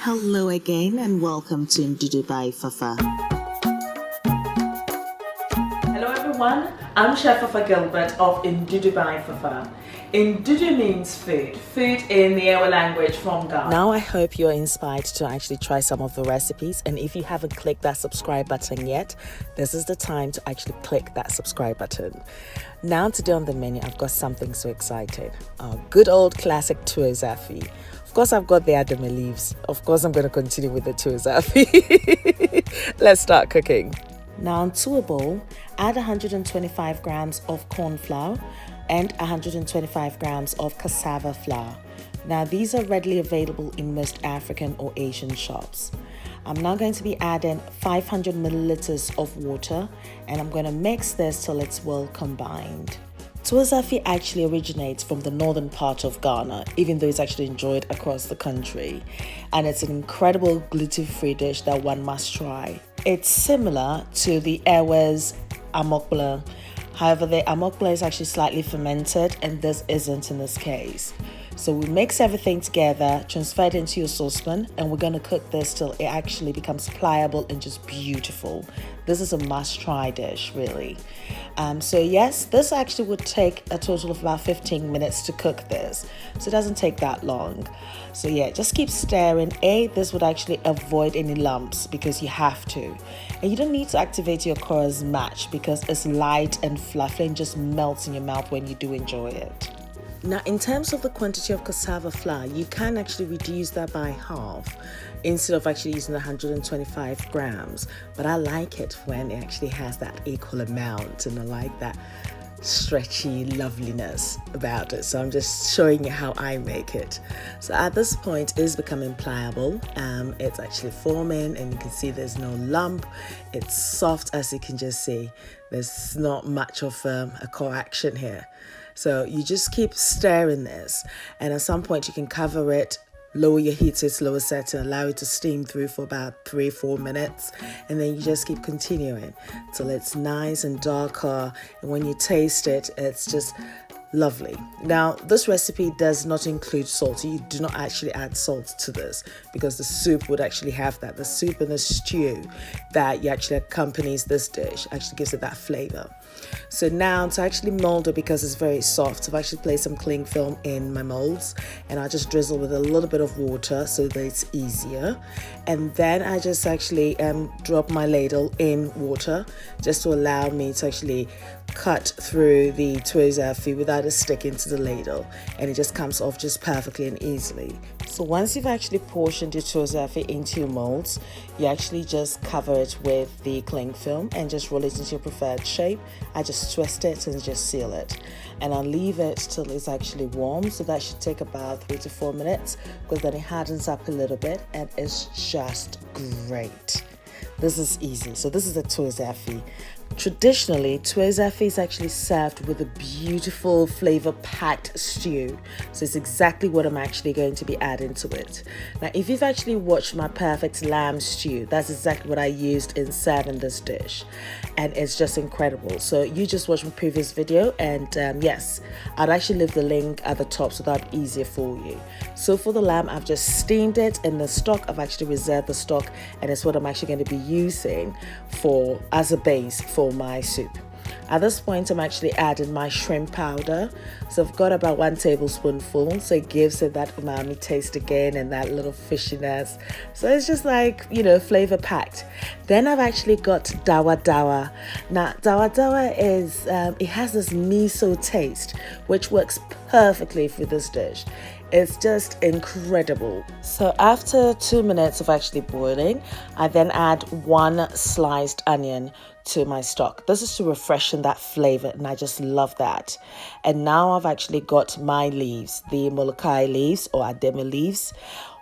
Hello again and welcome to Ndudu by Fafa. Hello everyone, I'm Chef Fafa Gilbert of Ndudu by Fafa. Ndudu means food in the Ayoyo language from Ghana. Now I hope you're inspired to actually try some of the recipes, and if you haven't clicked that subscribe button yet, this is the time to actually click that subscribe button. Now today on the menu I've got something so exciting, our good old classic Tuo Zaafi. Of course I've got the adama leaves, of course I'm going to continue with the Tuo Zaafi. Let's start cooking. Now into a bowl, add 125 grams of corn flour and 125 grams of cassava flour. Now these are readily available in most African or Asian shops. I'm now going to be adding 500 milliliters of water, and I'm going to mix this till it's well combined. Tuo Zaafi actually originates from the northern part of Ghana, even though it's actually enjoyed across the country. And it's an incredible gluten-free dish that one must try. It's similar to the Ayoyo's amokbala. However, the amokbala is actually slightly fermented, and this isn't in this case. So we mix everything together, transfer it into your saucepan, and we're going to cook this till it actually becomes pliable and just beautiful. This is a must-try dish, really. So yes, this actually would take a total of about 15 minutes to cook this. So it doesn't take that long. So yeah, just keep stirring. This would actually avoid any lumps because you have to. And you don't need to activate your chorus much because it's light and fluffy and just melts in your mouth when you do enjoy it. Now, in terms of the quantity of cassava flour, you can actually reduce that by half instead of actually using 125 grams. But I like it when it actually has that equal amount, and I like that stretchy loveliness about it. So I'm just showing you how I make it. So at this point, it's becoming pliable. It's actually forming, and you can see there's no lump. It's soft, as you can just see. There's not much of a coaction here. So you just keep stirring this, and at some point you can cover it, lower your heat to its lower setting, allow it to steam through for about 3-4 minutes, and then you just keep continuing till it's nice and darker, and when you taste it, it's just lovely. Now, this recipe does not include salt. You do not actually add salt to this because the soup would actually have that. The soup and the stew that actually accompanies this dish actually gives it that flavor. So now to actually mold it, because it's very soft, I've actually placed some cling film in my molds, and I just drizzle with a little bit of water so that it's easier. And then I just actually drop my ladle in water just to allow me to actually cut through the Tuo Zaafi without it sticking to the ladle, and it just comes off just perfectly and easily. So once you've actually portioned your Tuo Zaafi into your molds, you actually just cover it with the cling film and just roll it into your preferred shape. I just twist it and just seal it, and I'll leave it till it's actually warm. So that should take about 3 to 4 minutes, because then it hardens up a little bit and it's just great. This is easy. So this is the Tuo Zaafi. Traditionally, Tuo Zaafi is actually served with a beautiful flavor-packed stew. So it's exactly what I'm actually going to be adding to it. Now, if you've actually watched my perfect lamb stew, that's exactly what I used in serving this dish. And it's just incredible. So you just watched my previous video, and yes, I'd actually leave the link at the top so that'd be easier for you. So for the lamb, I've just steamed it, and the stock, I've actually reserved the stock, and it's what I'm actually going to be using as a base for my soup. At this point, I'm actually adding my shrimp powder. So I've got about 1 tablespoonful, so it gives it that umami taste again and that little fishiness. So it's just like, flavor packed. Then I've actually got dawa dawa. Now, dawa dawa is, it has this miso taste, which works perfectly for this dish. It's just incredible. So after 2 minutes of actually boiling, I then add 1 sliced onion to my stock. This is to refreshen that flavor, and I just love that. And now I've actually got my leaves, the molokai leaves or adama leaves.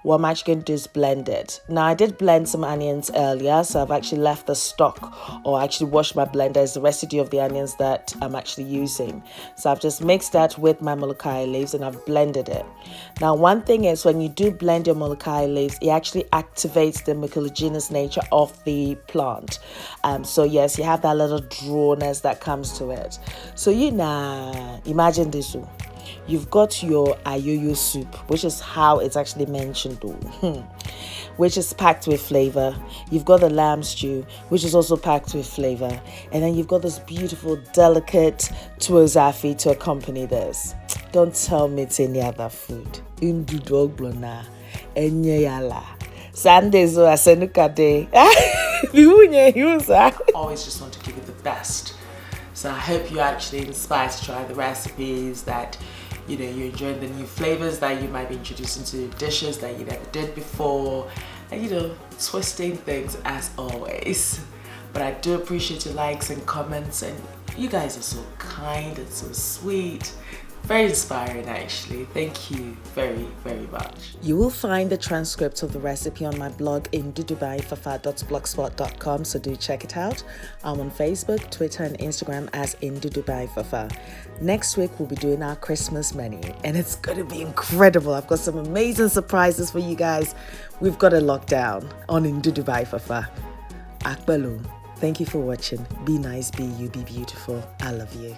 What I'm actually going to do is blend it. Now, I did blend some onions earlier, so I've actually left the stock, or actually washed my blender as the residue of the onions that I'm actually using. So I've just mixed that with my molokai leaves, and I've blended it. Now, one thing is, when you do blend your molokai leaves, it actually activates the mucilaginous nature of the plant. So yes, you have that little drawness that comes to it. So imagine this. You've got your Ayoyo soup, which is how it's actually mentioned though. which is packed with flavor. You've got the lamb stew, which is also packed with flavor. And then you've got this beautiful, delicate Tuo Zaafi to accompany this. Don't tell me it's any other food. Ndudu ogbona, enyeyala. Sundays or asenukade. Always just want to give you the best. So I hope you're actually inspired to try the recipes, that you're enjoying the new flavors that you might be introducing to dishes that you never did before, and twisting things as always. But I do appreciate your likes and comments, and you guys are so kind and so sweet. Very inspiring, actually. Thank you very, very much. You will find the transcript of the recipe on my blog in ndudubyfafa.blogspot.com, so do check it out. I'm on Facebook, Twitter, and Instagram as Ndudubyfafa. Next week, we'll be doing our Christmas menu, and it's going to be incredible. I've got some amazing surprises for you guys. We've got it locked down on Ndudubyfafa. Akbalu. Thank you for watching. Be nice, be you, be beautiful. I love you.